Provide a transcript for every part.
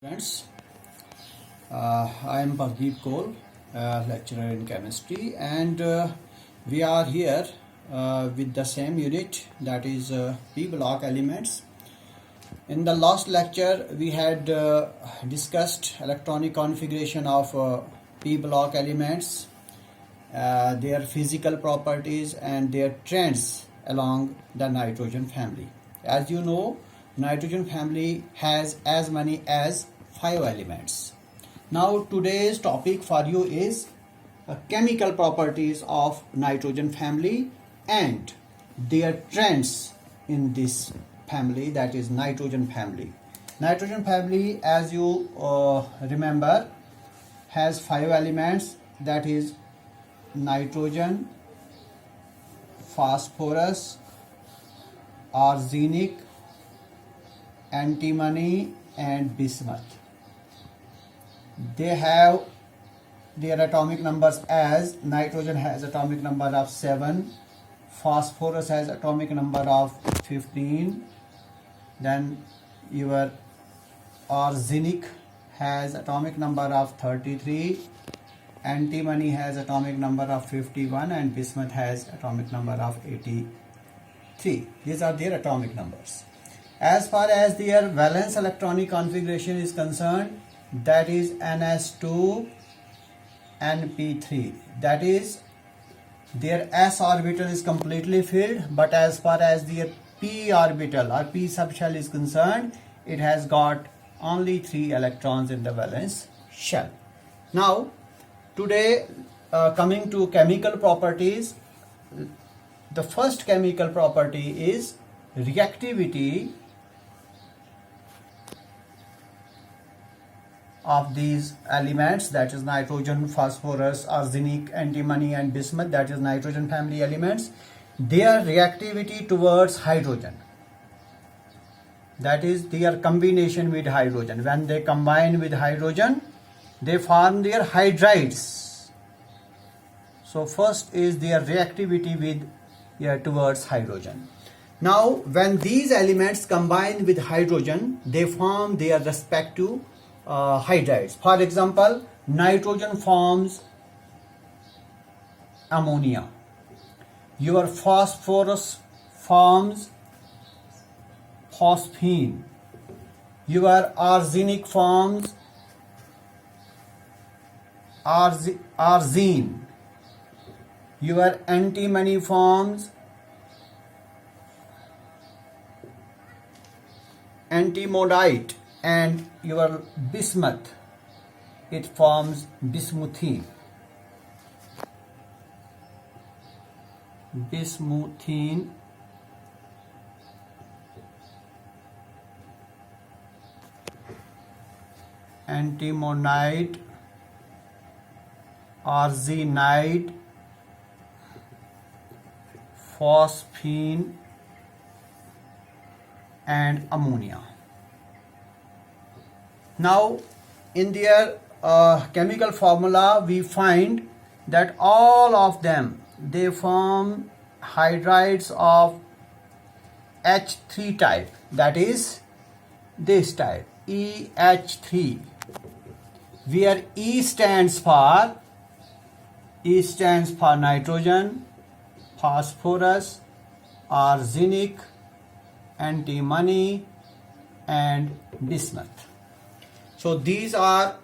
Friends, I am Pardeep Kaul, lecturer in chemistry, and we are here with the same unit, that is P block elements. In the last lecture, we had discussed electronic configuration of P block elements, their physical properties, and their trends along the nitrogen family. As you know, nitrogen family has as many as 5 elements. Now today's topic for you is chemical properties of nitrogen family and their trends in this family, that is nitrogen family. Nitrogen family, as you remember, has 5 elements, that is nitrogen, phosphorus, arsenic, antimony and bismuth. They have their atomic numbers as nitrogen has atomic number of 7, phosphorus has atomic number of 15, then your arsenic has atomic number of 33, antimony has atomic number of 51 and bismuth has atomic number of 83. These are their atomic numbers. As far as their valence electronic configuration is concerned, that is NS2 NP3, that is their s orbital is completely filled, but as far as their p orbital or p subshell is concerned, it has got only 3 electrons in the valence shell. Now today, coming to chemical properties, the first chemical property is reactivity of these elements, that is nitrogen, phosphorus, arsenic, antimony and bismuth, that is nitrogen family elements. Their reactivity towards hydrogen, that is their combination with hydrogen. When they combine with hydrogen, they form their hydrides. So first is their reactivity with towards hydrogen. Now when these elements combine with hydrogen, they form their respective hydrides. For example, nitrogen forms ammonia, your phosphorus forms phosphine, your arsenic forms arsine, your antimony forms antimonite, and your bismuth, it forms bismuthine. Antimonite, arsenide, phosphine and ammonia. Now in their chemical formula, we find that all of them, they form hydrides of H3 type, that is this type, EH3, where E stands for nitrogen, phosphorus, arsenic, antimony and bismuth. So these are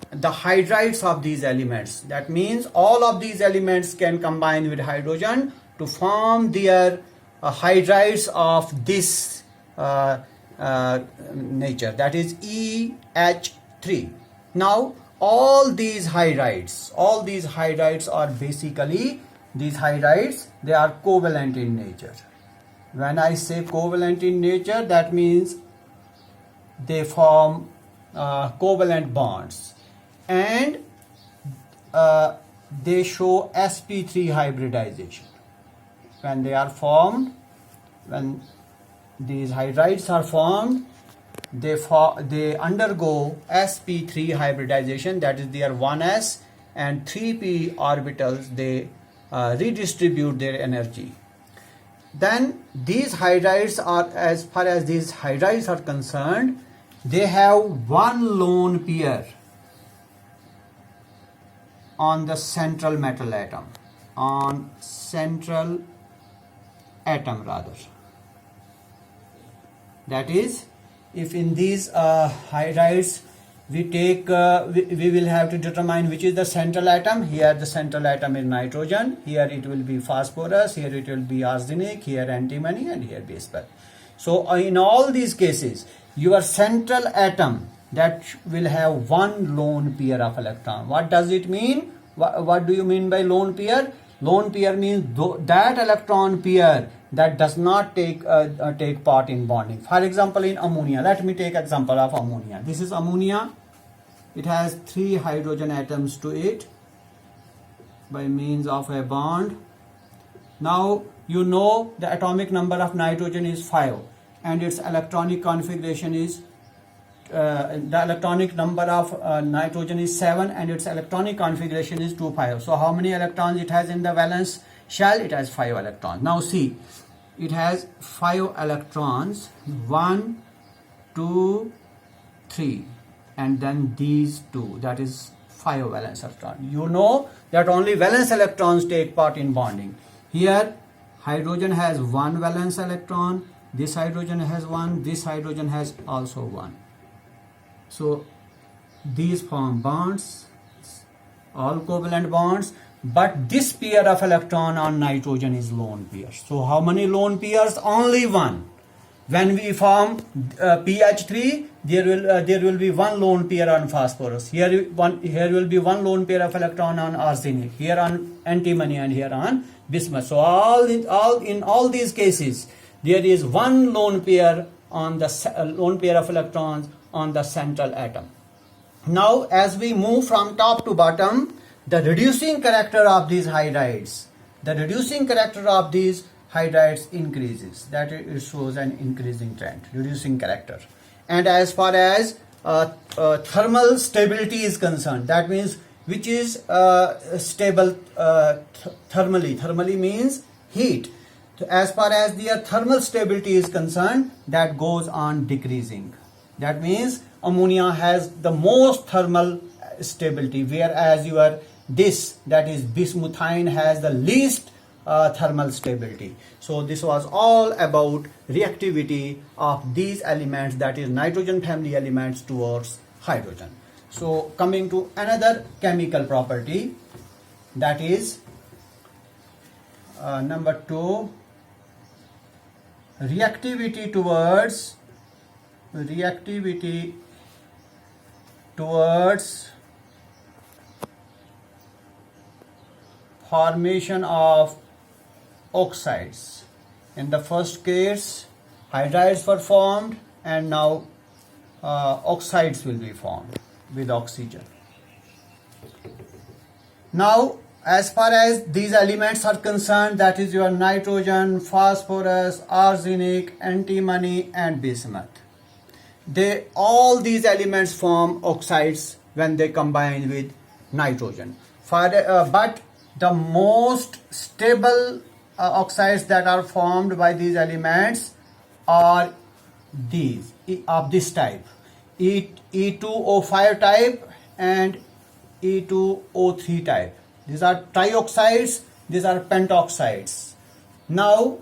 the hydrides of these elements. That means all of these elements can combine with hydrogen to form their hydrides of this nature, that is EH3. Now all these hydrides are basically, these hydrides, they are covalent in nature. When I say covalent in nature, that means they form covalent bonds, and they show sp3 hybridization. When they are formed, when these hydrides are formed, they undergo sp3 hybridization, that is their 1s and 3p orbitals, they redistribute their energy. Then these hydrides are, as far as these hydrides are concerned, they have one lone pair on the central metal atom, on central atom rather. That is, if in these hydrides we take, we will have to determine which is the central atom. Here the central atom is nitrogen, here it will be phosphorus, here it will be arsenic, here antimony, and here bismuth. So in all these cases, your central atom that will have one lone pair of electron. What does it mean? What do you mean by lone pair? Lone pair means that electron pair that does not take part in bonding. For example, in ammonia, let me take example of ammonia. This is ammonia. It has 3 hydrogen atoms to it by means of a bond. Now you know the atomic number of nitrogen is 5 and its electronic configuration is the electronic number of nitrogen is 7 and its electronic configuration is 2 5. So how many electrons it has in the valence shell? It has 5 electrons. Now see, it has 5 electrons, 1 2 3, and then these 2, that is 5 valence electrons. You know that only valence electrons take part in bonding. Here hydrogen has 1 valence electron, this hydrogen has 1, this hydrogen has also 1. So these form bonds, all covalent bonds, but this pair of electron on nitrogen is lone pair. So how many lone pairs? Only one. When we form PH3, there will be one lone pair on phosphorus. Here will be one lone pair of electron on arsenic. Here on antimony, and here on bismuth. So in all these cases, there is one lone pair on the lone pair of electrons on the central atom. Now as we move from top to bottom, the reducing character of these hydrides, increases. That it shows an increasing trend, reducing character. And as far as thermal stability is concerned, that means which is stable thermally. Thermally means heat. As far as their thermal stability is concerned, that goes on decreasing. That means ammonia has the most thermal stability, whereas that is bismuthine, has the least thermal stability. So this was all about reactivity of these elements, that is nitrogen family elements, towards hydrogen. So coming to another chemical property, that is number 2, reactivity towards formation of oxides. In the first case, hydrides were formed, and now oxides will be formed with oxygen. Now as far as these elements are concerned, that is your nitrogen, phosphorus, arsenic, antimony, and bismuth. All these elements form oxides when they combine with nitrogen. But the most stable oxides that are formed by these elements are these, of this type, E2O5 type and E2O3 type. These are trioxides, these are pentoxides. Now,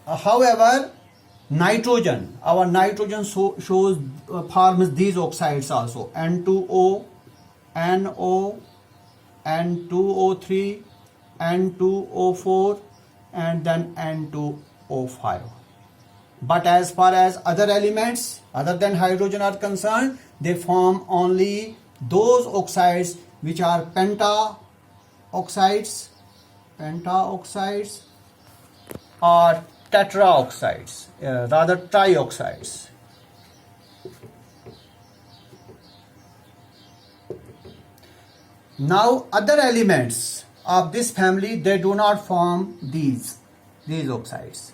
however, our nitrogen forms these oxides also, N2O, NO, N2O3, N2O4, and then N2O5. But as far as other elements other than hydrogen are concerned, they form only those oxides which are pentaoxides or tetraoxides, rather trioxides. Now other elements of this family, they do not form these oxides.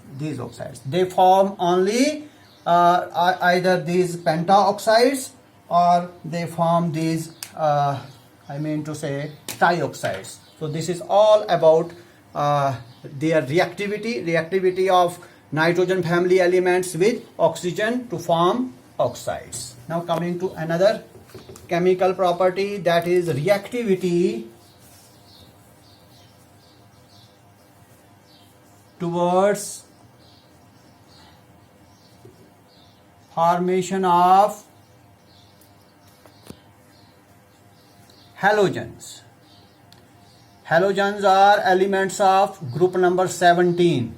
They form only either these pentaoxides, or they form these trioxides. So this is all about their reactivity of nitrogen family elements with oxygen to form oxides. Now coming to another chemical property, that is reactivity towards formation of halogens. Halogens are elements of group number 17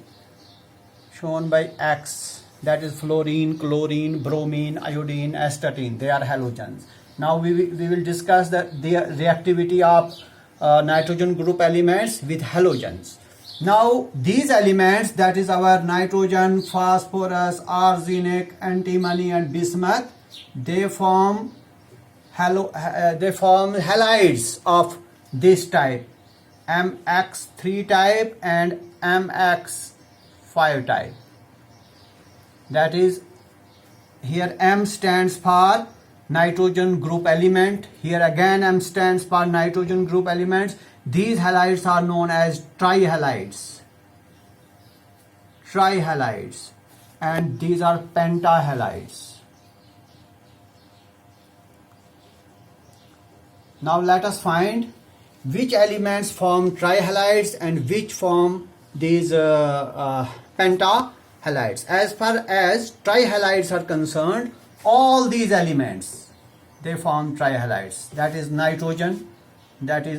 shown by X, that is fluorine, chlorine, bromine, iodine, astatine. They are halogens. Now we will discuss the reactivity of nitrogen group elements with halogens. Now these elements, that is our nitrogen, phosphorus, arsenic, antimony and bismuth, they form halides of this type, MX3 type and MX5 type. That is, here M stands for nitrogen group element, here again M stands for nitrogen group elements. These halides are known as trihalides, and these are pentahalides. Now let us find which elements form trihalides and which form these pentahalides. As far as trihalides are concerned, all these elements, they form trihalides. That is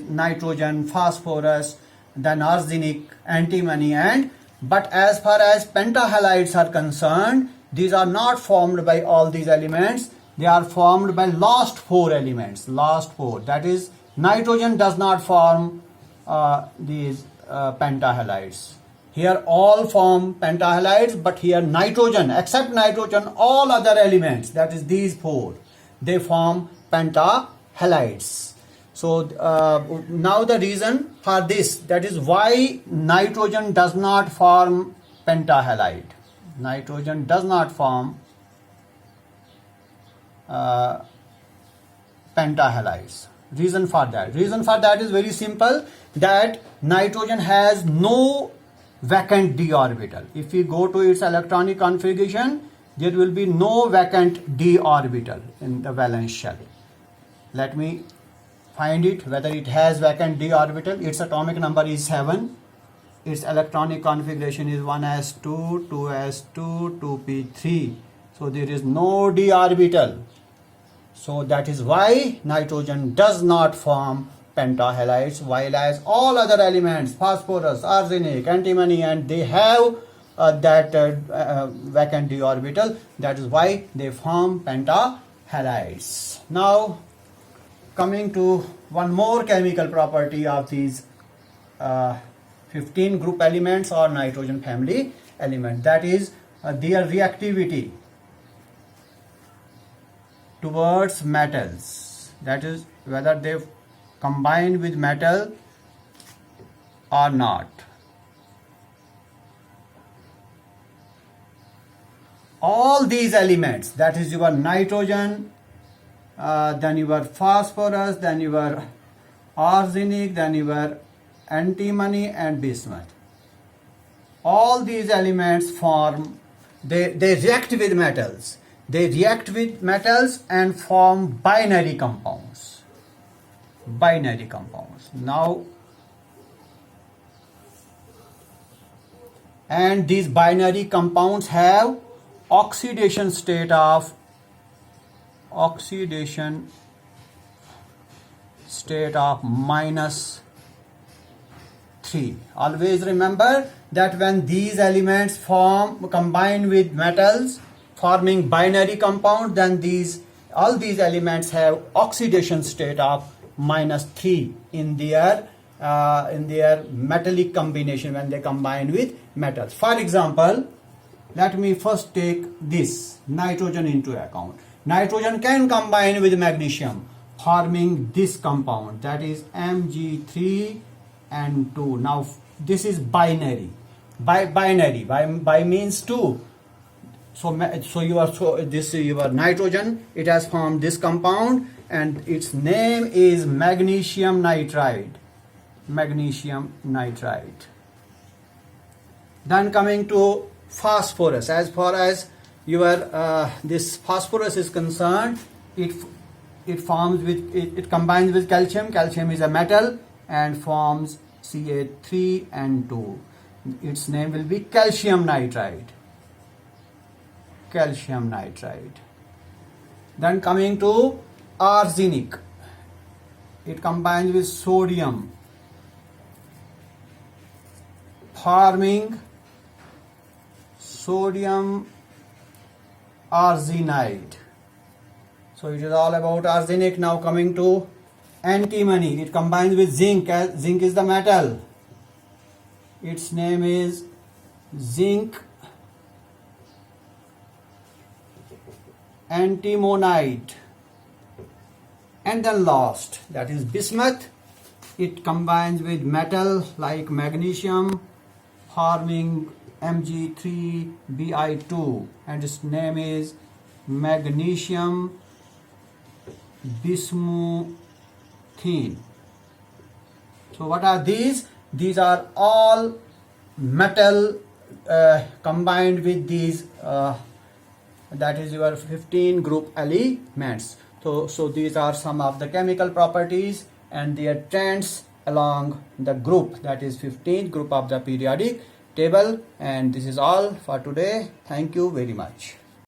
nitrogen, phosphorus, then arsenic, antimony, and but as far as pentahalides are concerned, these are not formed by all these elements. They are formed by last four elements. That is, nitrogen does not form these pentahalides. Here all form pentahalides, but here nitrogen, except nitrogen, all other elements, that is these four, they form pentahalides. So now the reason for this, that is why nitrogen does not form pentahalide. Nitrogen does not form pentahalides. Reason for that is very simple, that nitrogen has no vacant d orbital. If we go to its electronic configuration, there will be no vacant d orbital in the valence shell. Let me find it, whether it has vacant d orbital. Its atomic number is 7. Its electronic configuration is 1s2, 2s2, 2p3. So there is no d orbital. So that is why nitrogen does not form pentahalides, while as all other elements, phosphorus, arsenic, antimony, and they have that vacant d orbital. That is why they form pentahalides. Now coming to one more chemical property of these 15 group elements or nitrogen family element, that is their reactivity towards metals. That is, whether they combine with metal or not. All these elements, that is your nitrogen, then your phosphorus, then your arsenic, then your antimony and bismuth. All these elements form, they react with metals. They react with metals and form binary compounds. Now, and these binary compounds have oxidation state of -3. Always remember that when these elements combine with metals, forming binary compound, then all these elements have oxidation state of -3 in their metallic combination when they combine with metals. For example, let me first take this nitrogen into account. Nitrogen can combine with magnesium, forming this compound, that is Mg3 and 2. Now this is binary. By means 2. So your nitrogen, it has formed this compound, and its name is magnesium nitride. Then coming to phosphorus, as far as this phosphorus is concerned, it combines with calcium. Calcium is a metal and forms Ca3 and 2. Its name will be calcium nitride. Calcium nitride. Then coming to arsenic, it combines with sodium, forming sodium arsenide. So it is all about arsenic. Now coming to antimony, it combines with zinc. Zinc is the metal. Its name is zinc antimonide. And then last, that is bismuth. It combines with metal like magnesium, forming Mg3Bi2, and its name is magnesium bismuthine. So what are these? These are all metal combined with these, that is your 15 group elements. So these are some of the chemical properties and their trends along the group, that is 15th group of the periodic table. And this is all for today. Thank you very much.